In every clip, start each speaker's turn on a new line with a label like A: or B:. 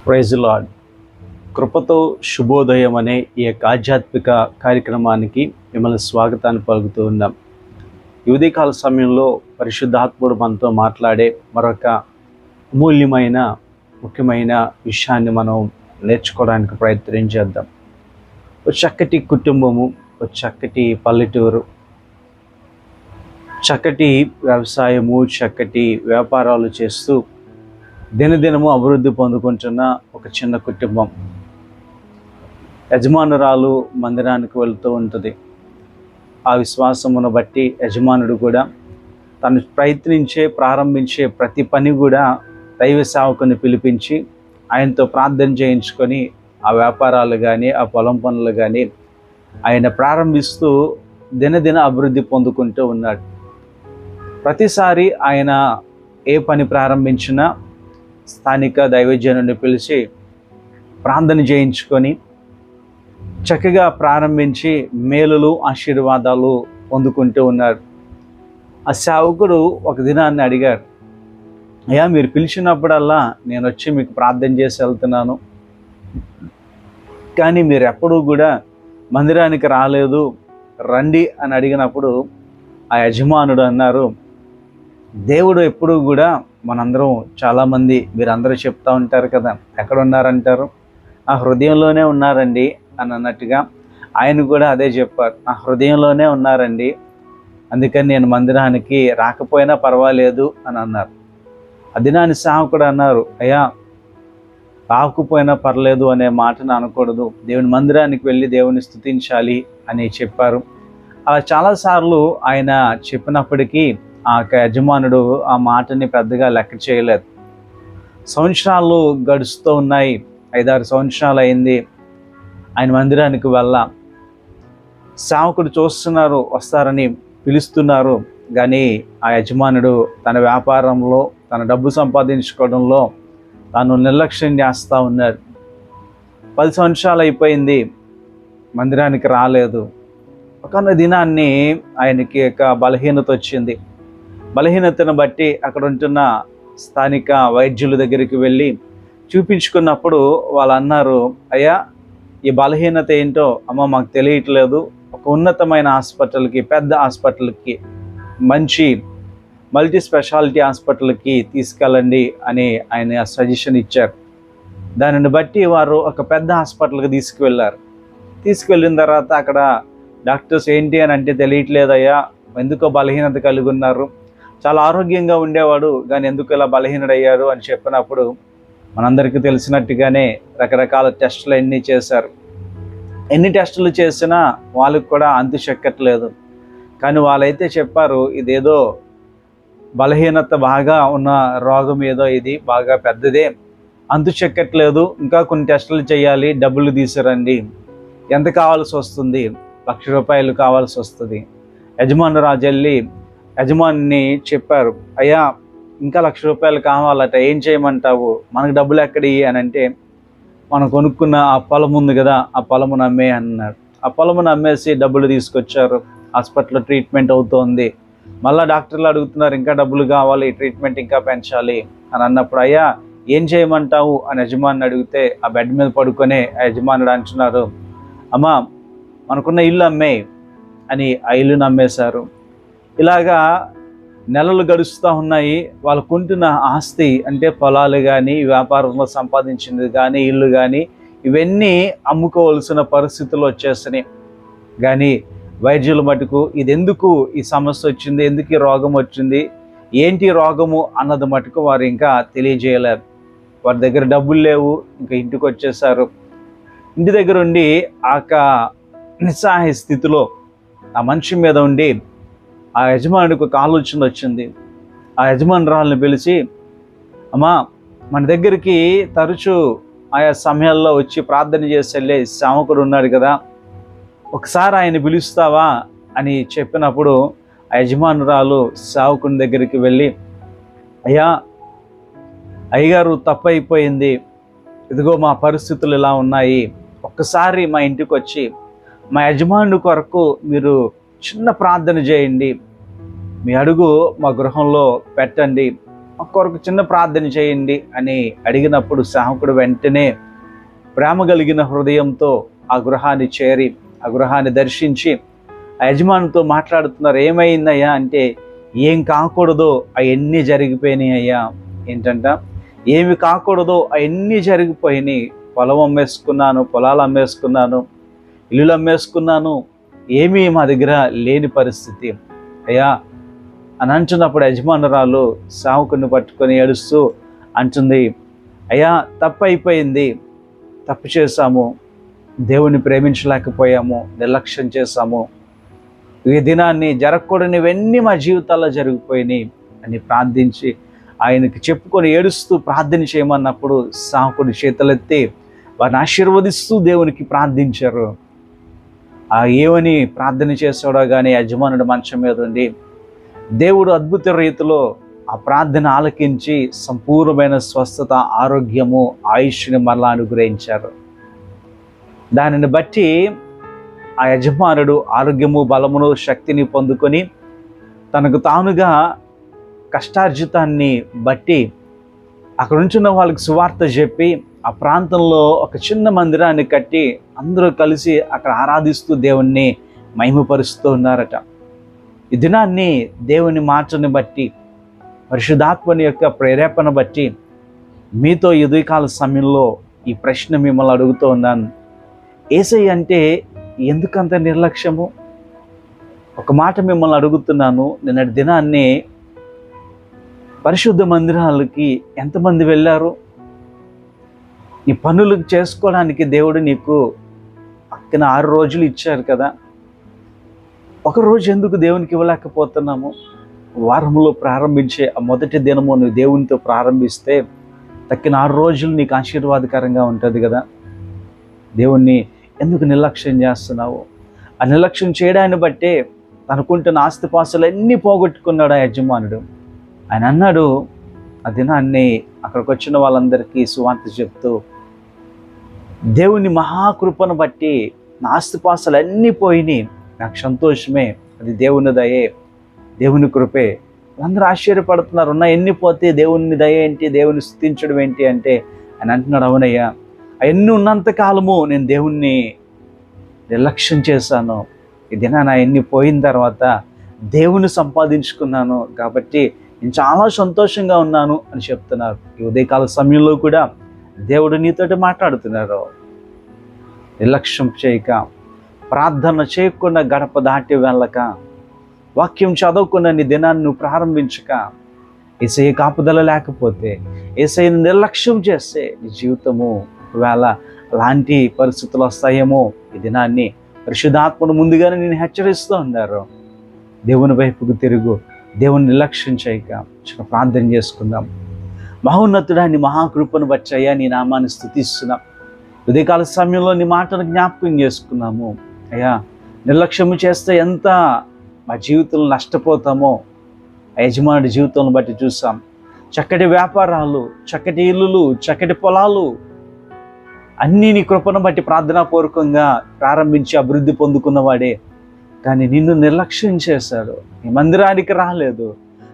A: Praise lord. కృపతో శుభోదయం అనే ఈ యొక్క ఆధ్యాత్మిక కార్యక్రమానికి మిమ్మల్ని స్వాగతాన్ని పలుకుతూ ఉన్నాం. ఈ ఉదయకాల సమయంలో పరిశుద్ధాత్ముడు మనతో మాట్లాడే మరొక అమూల్యమైన ముఖ్యమైన విషయాన్ని మనం నేర్చుకోవడానికి ప్రయత్నం చేద్దాం. ఒక చక్కటి కుటుంబము, ఒక చక్కటి పల్లెటూరు, చక్కటి వ్యవసాయము, చక్కటి వ్యాపారాలు చేస్తూ దినదినము అభివృద్ధి పొందుకుంటున్న ఒక చిన్న కుటుంబం. యజమానురాలు మందిరానికి వెళుతూ ఉంటుంది. ఆ విశ్వాసమును బట్టి యజమానుడు కూడా తను ప్రారంభించే ప్రతి పని కూడా దైవ సేవకుని పిలిపించి ఆయనతో ప్రార్థన చేయించుకొని ఆ వ్యాపారాలు కానీ ఆ పొలం పనులు కానీ ఆయన ప్రారంభిస్తూ దినదిన అభివృద్ధి పొందుకుంటూ ఉన్నాడు. ప్రతిసారి ఆయన ఏ పని ప్రారంభించినా స్థానిక దైవజనుడిని పిలిచి ప్రార్థన చేయించుకొని చక్కగా ప్రారంభించి మేలులు ఆశీర్వాదాలు పొందుకుంటూ ఉన్నాడు. ఆ సేవకుడు ఒక దినాన్ని అడిగాడు, అయ్యా మీరు పిలిచినప్పుడల్లా నేను వచ్చి మీకు ప్రార్థన చేసి వెళ్తున్నాను, కానీ మీరు ఎప్పుడూ కూడా మందిరానికి రాలేదు, రండి అని అడిగినప్పుడు ఆ యజమానుడు అన్నారు, దేవుడు ఎప్పుడూ కూడా మనందరం చాలామంది మీరందరూ చెప్తూ ఉంటారు కదా, ఎక్కడ ఉన్నారంటారు, ఆ హృదయంలోనే ఉన్నారండి అని అన్నట్టుగా ఆయన కూడా అదే చెప్పారు, ఆ హృదయంలోనే ఉన్నారండి, అందుకని నేను మందిరానికి రాకపోయినా పర్వాలేదు అని అన్నారు. అది నాని సేవకుడు అన్నారు, అయ్యా రాకపోయినా పర్లేదు అనే మాటను అనకూడదు, దేవుని మందిరానికి వెళ్ళి దేవుని స్తుతించాలి అని చెప్పారు. అలా చాలాసార్లు ఆయన చెప్పినప్పటికీ ఆ యజమానుడు ఆ మాటని పెద్దగా లెక్క చేయలేదు. సంవత్సరాలు గడుస్తూ ఉన్నాయి. 5-6 సంవత్సరాలు అయింది ఆయన మందిరానికి సేవకుడు చూస్తున్నారు, వస్తారని పిలుస్తున్నారు, కానీ ఆ యజమానుడు తన వ్యాపారంలో తన డబ్బు సంపాదించుకోవడంలో తాను నిర్లక్ష్యం చేస్తూ ఉన్నాడు. 10 సంవత్సరాలు అయిపోయింది, మందిరానికి రాలేదు. ఒక దినాన్ని ఆయనకి ఒక బలహీనత వచ్చింది. బలహీనతను బట్టి అక్కడ ఉంటున్న స్థానిక వైద్యుల దగ్గరికి వెళ్ళి చూపించుకున్నప్పుడు వాళ్ళు అన్నారు, అయ్యా ఈ బలహీనత ఏంటో అమ్మ మాకు తెలియట్లేదు, ఒక ఉన్నతమైన హాస్పిటల్కి, పెద్ద హాస్పిటల్కి, మంచి మల్టీ స్పెషాలిటీ హాస్పిటల్కి తీసుకెళ్ళండి అని ఆయన సజెషన్ ఇచ్చారు. దానిని బట్టి వారు ఒక పెద్ద హాస్పిటల్కి తీసుకువెళ్ళిన తర్వాత అక్కడ డాక్టర్స్ ఏంటి అని అంటే తెలియట్లేదయ్యా, ఎందుకో బలహీనత కలిగి ఉన్నారు, చాలా ఆరోగ్యంగా ఉండేవాడు కానీ ఎందుకు ఇలా బలహీనుడయ్యాడు అని చెప్పినప్పుడు మనందరికీ తెలిసినట్టుగానే రకరకాల టెస్టులు ఎన్ని చేశారు. ఎన్ని టెస్టులు చేసినా వాళ్ళకి కూడా అంతు చెక్కట్లేదు. కానీ వాళ్ళైతే చెప్పారు, ఇదేదో బలహీనత బాగా ఉన్న రోగం, ఏదో ఇది బాగా పెద్దదే, అంతు చెక్కట్లేదు, ఇంకా కొన్ని టెస్టులు చేయాలి, డబ్బులు తీసుకురండి, ఎంత కావాల్సి వస్తుంది, ₹1,00,000 కావాల్సి వస్తుంది. యజమానురాజు వెళ్ళి యజమాని చెప్పారు, అయ్యా ఇంకా ₹1,00,000 కావాలట, ఏం చేయమంటావు, మనకు డబ్బులు ఎక్కడి అని అంటే, మనం కొనుక్కున్న ఆ పొలం ఉంది కదా, ఆ పొలమును అమ్మే అన్నాడు. ఆ పొలమును అమ్మేసి డబ్బులు తీసుకొచ్చారు. హాస్పిటల్లో ట్రీట్మెంట్ అవుతోంది. మళ్ళీ డాక్టర్లు అడుగుతున్నారు, ఇంకా డబ్బులు కావాలి, ట్రీట్మెంట్ ఇంకా పెంచాలి అని అన్నప్పుడు, అయ్యా ఏం చేయమంటావు అని యజమాని అడిగితే ఆ బెడ్ మీద పడుకొని ఆ యజమానుడు అంటున్నారు, అమ్మా మనకున్న ఇల్లు అమ్మే అని ఆ ఇల్లును అమ్మేశారు. ఇలాగా నెలలు గడుస్తూ ఉన్నాయి. వాళ్ళు కొంటున్న ఆస్తి అంటే పొలాలు కానీ, వ్యాపారంలో సంపాదించినది కానీ, ఇల్లు కానీ, ఇవన్నీ అమ్ముకోవాల్సిన పరిస్థితులు వచ్చేసినాయి. కానీ వైద్యుల మటుకు ఇది ఎందుకు ఈ సమస్య వచ్చింది, ఎందుకు ఈ రోగం వచ్చింది, ఏంటి రోగము అన్నది మటుకు వారు ఇంకా తెలియజేయలేరు. వారి దగ్గర డబ్బులు లేవు, ఇంకా ఇంటికి వచ్చేసారు. ఇంటి దగ్గర ఉండి ఆ నిస్సహాయ స్థితిలో ఆ మనిషి మీద ఉండి ఆ యజమానుడికి ఒక ఆలోచన వచ్చింది. ఆ యజమానురాలను పిలిచి, అమ్మా మన దగ్గరికి తరచూ ఆయా సమయాల్లో వచ్చి ప్రార్థన చేసి వెళ్ళే సేవకుడు ఉన్నాడు కదా, ఒకసారి ఆయన పిలుస్తావా అని చెప్పినప్పుడు ఆ యజమానురాలు సేవకుని దగ్గరికి వెళ్ళి, అయ్యా అయ్యగారు తప్పు అయిపోయింది, ఇదిగో మా పరిస్థితులు ఇలా ఉన్నాయి, ఒక్కసారి మా ఇంటికి వచ్చి మా యజమానుడి కొరకు మీరు చిన్న ప్రార్థన చేయండి, మీ అడుగు మా గృహంలో పెట్టండి, మా కొరకు చిన్న ప్రార్థన చేయండి అని అడిగినప్పుడు సేవకుడు వెంటనే ప్రేమ కలిగిన హృదయంతో ఆ గృహాన్ని చేరి ఆ గృహాన్ని దర్శించి ఆ యజమానితో మాట్లాడుతున్నారు. ఏమైందయ్యా అంటే, ఏం కాకూడదో అవన్నీ జరిగిపోయినాయి అయ్యా. ఏంటంట, ఏమి కాకూడదో అవన్నీ జరిగిపోయినాయి. పొలం అమ్మేసుకున్నాను, పొలాలు అమ్మేసుకున్నాను, ఇల్లులు అమ్మేసుకున్నాను, ఏమీ మా దగ్గర లేని పరిస్థితి అయ్యా అని అంటున్నప్పుడు యజమానురాలు సేవకుడిని పట్టుకొని ఏడుస్తూ అంటుంది, అయ్యా తప్పు అయిపోయింది, తప్పు చేశాము, దేవుని ప్రేమించలేకపోయాము, నిర్లక్ష్యం చేశాము, ఈ దినాన్ని జరగకూడనివన్నీ మా జీవితాల్లో జరిగిపోయినాయి అని ప్రార్థించి ఆయనకి చెప్పుకొని ఏడుస్తూ ప్రార్థన చేయమన్నప్పుడు సేవకుడి చేతులెత్తి వారిని ఆశీర్వదిస్తూ దేవునికి ప్రార్థించారు. ఏమని ప్రార్థన చేశాడో కానీ యజమానుడు మంచం మీద ఉండి దేవుడు అద్భుత రీతిలో ఆ ప్రార్థన ఆలకించి సంపూర్ణమైన స్వస్థత, ఆరోగ్యము, ఆయుష్ని మరలా అనుగ్రహించారు. దానిని బట్టి ఆ యజమానుడు ఆరోగ్యము, బలమును, శక్తిని పొందుకొని తనకు తానుగా కష్టార్జితాన్ని బట్టి అక్కడ ఉంటున్న వాళ్ళకి సువార్త చెప్పి ఆ ప్రాంతంలో ఒక చిన్న మందిరాన్ని కట్టి అందరూ కలిసి అక్కడ ఆరాధిస్తూ దేవుణ్ణి మహిమపరుస్తూ ఉన్నారట. ఈ దినాన్ని దేవుని మాటని బట్టి, పరిశుద్ధాత్మని యొక్క ప్రేరేపణ బట్టి మీతో ఈ ఉదయకాల సమయంలో ఈ ప్రశ్న మిమ్మల్ని అడుగుతూ ఉన్నాను. యేసయ్య అంటే ఎందుకంత నిర్లక్ష్యము? ఒక మాట మిమ్మల్ని అడుగుతున్నాను. నిన్నటి దినాన్ని పరిశుద్ధ మందిరాలకి ఎంతమంది వెళ్ళారు? నీ పనులు చేసుకోవడానికి దేవుడు నీకు పక్కన 6 రోజులు ఇచ్చారు కదా. ఒకరోజు ఎందుకు దేవునికి ఇవ్వలేకపోతున్నాము? వారంలో ప్రారంభించే ఆ మొదటి దినము నువ్వు దేవునితో ప్రారంభిస్తే తక్కిన 6 రోజులు నీకు ఆశీర్వాదకరంగా ఉంటుంది కదా. దేవుణ్ణి ఎందుకు నిర్లక్ష్యం చేస్తున్నావు? ఆ నిర్లక్ష్యం చేయడాన్ని బట్టే తనకుంటున్న ఆస్తిపాస్తులన్నీ పోగొట్టుకున్నాడు ఆ యజమానుడు. ఆయన అన్నాడు ఆ దినాన్ని అక్కడికి వచ్చిన వాళ్ళందరికీ సువార్త చెప్తూ, దేవుని మహాకృపను బట్టి నా ఆస్తిపాస్తులన్నీ పోయినాయి, నాకు సంతోషమే, అది దేవుని దయే, దేవుని కృపే. అందరూ ఆశ్చర్యపడుతున్నారు, ఉన్న ఎన్ని పోతే దేవుని దయ ఏంటి, దేవుని స్తుతించడం ఏంటి అంటే ఆయన అంటున్నాడు, అవునయ్యా అవన్నీ ఉన్నంతకాలము నేను దేవుణ్ణి నిర్లక్ష్యం చేశాను, ఈ దినాన అవన్నీ పోయిన తర్వాత దేవుని సంపాదించుకున్నాను కాబట్టి నేను చాలా సంతోషంగా ఉన్నాను అని చెప్తున్నారు. ఈ ఉదయకాల సమయంలో కూడా దేవుడు నీతోటి మాట్లాడుతున్నారు. నిర్లక్ష్యం చేయక, ప్రార్థన చేయకుండా గడప దాటి వెళ్ళక, వాక్యం చదవకుండా నీ దినాన్ని నువ్వు ప్రారంభించక, యేసయ్య కాపుదల లేకపోతే, యేసయ్యను నిర్లక్ష్యం చేస్తే నీ జీవితము ఒకవేళ అలాంటి పరిస్థితులు వస్తాయేమో. ఈ దినాన్ని పరిశుద్ధాత్మను ముందుగానే నేను హెచ్చరిస్తూ ఉన్నారు. దేవుని వైపుకు తిరుగు, దేవుని నిర్లక్ష్యం చేయక. చిన్న ప్రార్థన చేసుకుందాం. మహోన్నతుడాన్ని మహాకృపను బట్టి అయ్యా నీ నామాన్ని స్తుతిస్తున్నాం. ఉదయకాల సమయంలో నీ మాటను జ్ఞాపకం చేసుకున్నాము అయ్యా. నిర్లక్ష్యము చేస్తే ఎంత మా జీవితంలో నష్టపోతామో ఆ యజమానుడి జీవితంలో బట్టి చూసాం. చక్కటి వ్యాపారాలు, చక్కటి ఇల్లులు, చక్కటి పొలాలు అన్నీ నీ కృపను బట్టి ప్రార్థనాపూర్వకంగా ప్రారంభించి అభివృద్ధి పొందుకున్నవాడే, కానీ నిన్ను నిర్లక్ష్యం చేశాడు. నీ మందిరానికి రాలేదు,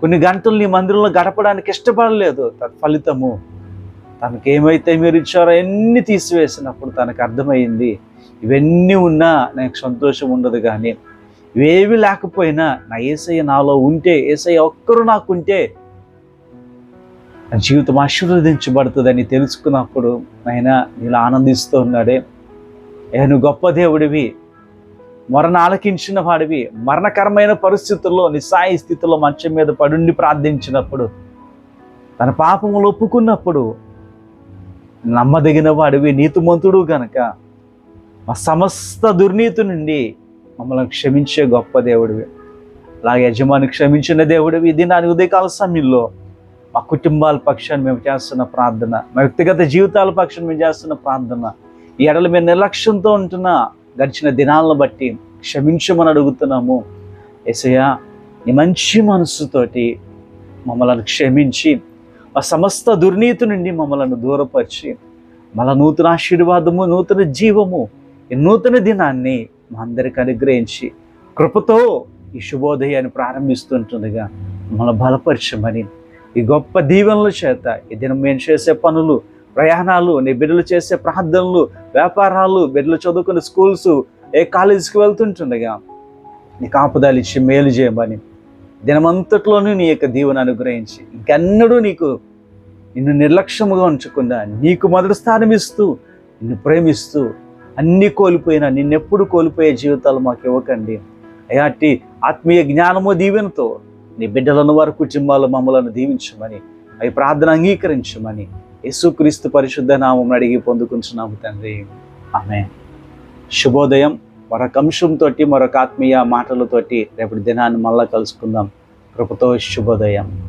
A: కొన్ని గంటలు నీ మందిరంలో గడపడానికి ఇష్టపడలేదు. తత్ఫలితము తనకు ఏమైతే మీరు ఇచ్చారో అన్నీ తీసివేసినప్పుడు తనకు అర్థమైంది, ఇవన్నీ ఉన్నా నాకు సంతోషం ఉండదు, కానీ ఇవేవి లేకపోయినా నా యేసయ్య నాలో ఉంటే, యేసయ్య ఒక్కరు నాకుంటే నా జీవితం ఆశీర్వదించబడుతుందని తెలుసుకున్నప్పుడు ఆయన నీలా ఆనందిస్తూ ఉన్నాడే. నువ్వు గొప్ప దేవుడివి, మరణ ఆలకించిన వాడివి. మరణకరమైన పరిస్థితుల్లో నిస్సాయ స్థితిలో మంచం మీద పడుండి ప్రార్థించినప్పుడు, తన పాపములు ఒప్పుకున్నప్పుడు నమ్మదగిన వాడివి, నీతిమంతుడు గనక మా సమస్త దుర్నీతి నుండి మమ్మల్ని క్షమించే గొప్ప దేవుడివి. అలాగే యజమాని క్షమించిన దేవుడివి. ఇది నా ఉదయకాల సమయంలో మా కుటుంబాల పక్షాన్ని మేము చేస్తున్న ప్రార్థన, మా వ్యక్తిగత జీవితాల పక్షాన్ని మేము చేస్తున్న ప్రార్థన, ఈ ఎడల మేము నిర్లక్ష్యంతో ఉంటున్న గడిచిన దినాలను బట్టి క్షమించమని అడుగుతున్నాము. యేసయ్యా నీ మంచి మనస్సుతోటి మమ్మల్ని క్షమించి ఆ సమస్త దుర్నీతి నుండి మమ్మల్ని దూరపరిచి మళ్ళా నూతన ఆశీర్వాదము, నూతన జీవము, ఈ నూతన దినాన్ని మా అందరికి అనుగ్రహించి కృపతో ఈ శుభోదయాన్ని ప్రారంభిస్తుంటుండగా మమ్మల్ని బలపరచమని ఈ గొప్ప దీవెనల చేత ఈ దినం మేము చేసే పనులు, ప్రయాణాలు, నీ బిడ్డలు చేసే ప్రార్థనలు, వ్యాపారాలు, బిడ్డలు చదువుకునే స్కూల్స్, ఏ కాలేజీకి వెళ్తుంటుండగా నీ కాపుదలు ఇచ్చి మేలు చేయమని, దినమంతట్లోనూ నీ యొక్క దీవెన అనుగ్రహించి ఇంకెన్నడూ నిన్ను నిర్లక్ష్యముగా ఉంచకుండా నీకు మొదటి స్థానం ఇస్తూ, నిన్ను ప్రేమిస్తూ, అన్నీ కోల్పోయినా నిన్నెప్పుడు కోల్పోయే జీవితాలు మాకు ఇవ్వకండి అయ్యా. అట్టి ఆత్మీయ జ్ఞానము దీవెనతో నీ బిడ్డలను, వారి కుటుంబాలు మమ్మలను దీవించమని, అవి ప్రార్థన అంగీకరించమని యేసుక్రీస్తు పరిశుద్ధ నామం అడిగి పొందుకుంటున్నాము తండ్రి. ఆమేన్. శుభోదయం. మరొక అంశంతో, మరొక ఆత్మీయ మాటలతోటి రేపటి దినాన్ని మళ్ళా కలుసుకుందాం. కృపతో శుభోదయం.